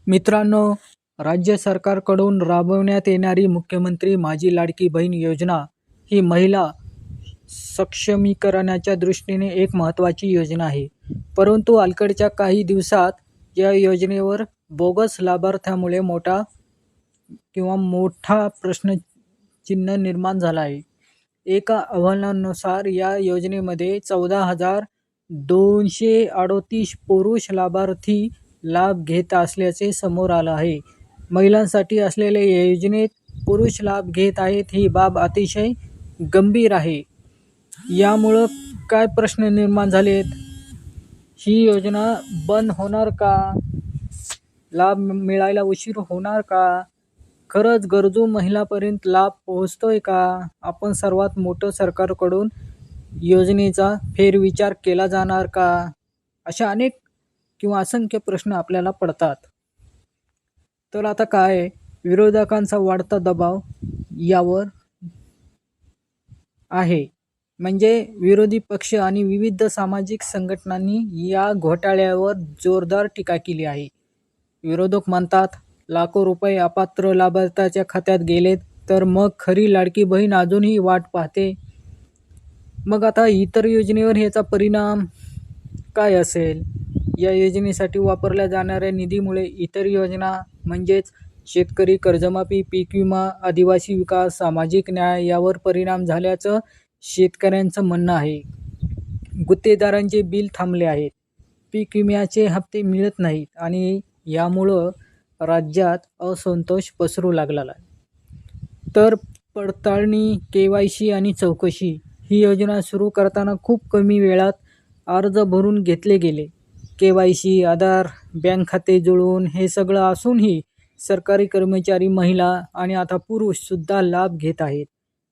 मित्रांनो, राज्य सरकारकडून राबवण्यात येणारी मुख्यमंत्री माझी लाडकी बहीण योजना ही महिला सक्षमीकरणाच्या दृष्टीने एक महत्त्वाची योजना आहे. परंतु अलीकडच्या काही दिवसात या योजनेवर बोगस लाभार्थ्यामुळे मोठा प्रश्नचिन्ह निर्माण झाला आहे. एका अहवालानुसार या योजनेमध्ये 14,238 पुरुष लाभार्थी लाभ घेत असल्याचे समोर आलं आहे. महिलांसाठी असलेल्या या योजनेत पुरुष लाभ घेत आहेत ही बाब अतिशय गंभीर आहे. यामुळं काय प्रश्न निर्माण झालेत? ही योजना बंद होणार का? लाभ मिळायला उशीर होणार का? खरंच गरजू महिलांपर्यंत लाभ पोहोचतोय का? आपण सर्वात मोठं सरकारकडून योजनेचा फेरविचार केला जाणार का? अशा अनेक असंख्य प्रश्न आपल्याला पडतात. तर आता काय, विरोधकांचा वाढता दबाव यावर आहे. म्हणजे विरोधी पक्ष आणि विविध सामाजिक संघटनांनी या घोटाळ्यावर जोरदार टीका केली आहे. विरोधक म्हणतात, लाखो रुपये अपात्र लाभार्थ्याच्या खात्यात गेलेत, तर मग खरी लाडकी बहीण अजूनही वाट पाहते. मग आता इतर योजनेवर याचा परिणाम काय असेल? या योजनेसाठी वापरल्या जाणाऱ्या निधीमुळे इतर योजना म्हणजेच शेतकरी कर्जमाफी, पीक विमा, आदिवासी विकास, सामाजिक न्याय यावर परिणाम झाल्याचं शेतकऱ्यांचं म्हणणं आहे. गुत्तेदारांचे बिल थांबले आहेत, पीक विम्याचे हप्ते मिळत नाहीत आणि यामुळं राज्यात असंतोष पसरू लागला आहे. तर पडताळणी, KYC आणि चौकशी ही योजना सुरू करताना खूप कमी वेळात अर्ज भरून घेतले गेले. KYC, आधार, बँक खाते जुळवून हे सगळं असूनही सरकारी कर्मचारी, महिला आणि आता पुरुषसुद्धा लाभ घेत आहेत.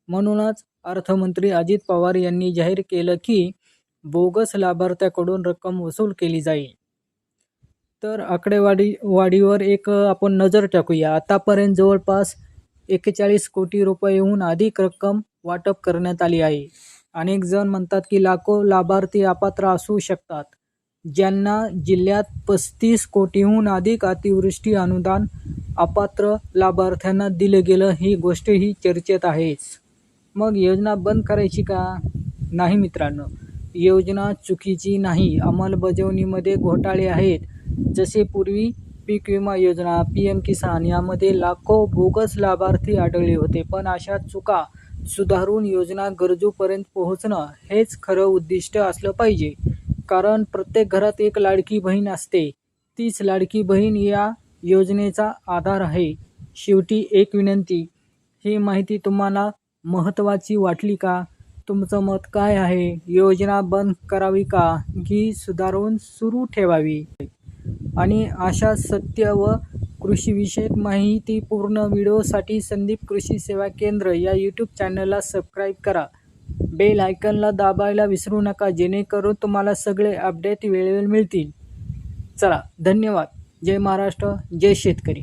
म्हणूनच अर्थमंत्री अजित पवार यांनी जाहीर केलं की बोगस लाभार्थ्याकडून रक्कम वसूल केली जाईल. तर आकडेवारीवर आपण नजर टाकूया. आतापर्यंत जवळपास 41 कोटी रुपयांहून अधिक रक्कम वाटप करण्यात आली आहे. अनेक जण म्हणतात की लाखो लाभार्थी अपात्र असू शकतात, ज्यांना जिल्ह्यात 35 कोटीहून अधिक अतिवृष्टी अनुदान अपात्र लाभार्थ्यांना दिलं गेलं. ही गोष्ट ही चर्चेत आहेच. मग योजना बंद करायची का? नाही मित्रांनो, योजना चुकीची नाही. अंमलबजावणीमध्ये घोटाळे आहेत. जसे पूर्वी पीक विमा योजना, PM किसान यामध्ये लाखो बोगस लाभार्थी आढळले होते. पण अशा चुका सुधारून योजना गरजूपर्यंत पोहोचणं हेच खरं उद्दिष्ट असलं पाहिजे. कारण प्रत्येक घरात एक लाडकी बहीण असते. तीच लाडकी बहीण या योजनेचा आधार आहे. शेवटी एक विनंती, ही माहिती तुम्हाला महत्त्वाची वाटली का? तुमचं मत काय आहे? योजना बंद करावी का की सुधारून सुरू ठेवावी? आणि अशा सत्य व कृषीविषयक माहितीपूर्ण व्हिडिओसाठी संदीप कृषी सेवा केंद्र या यूट्यूब चॅनलला सबस्क्राईब करा. बेल आयकॉनला दाबायला विसरू नका, जेणेकरून तुम्हाला सगळे अपडेट वेळेवर मिळतील. चला, धन्यवाद. जय महाराष्ट्र, जय शेतकरी.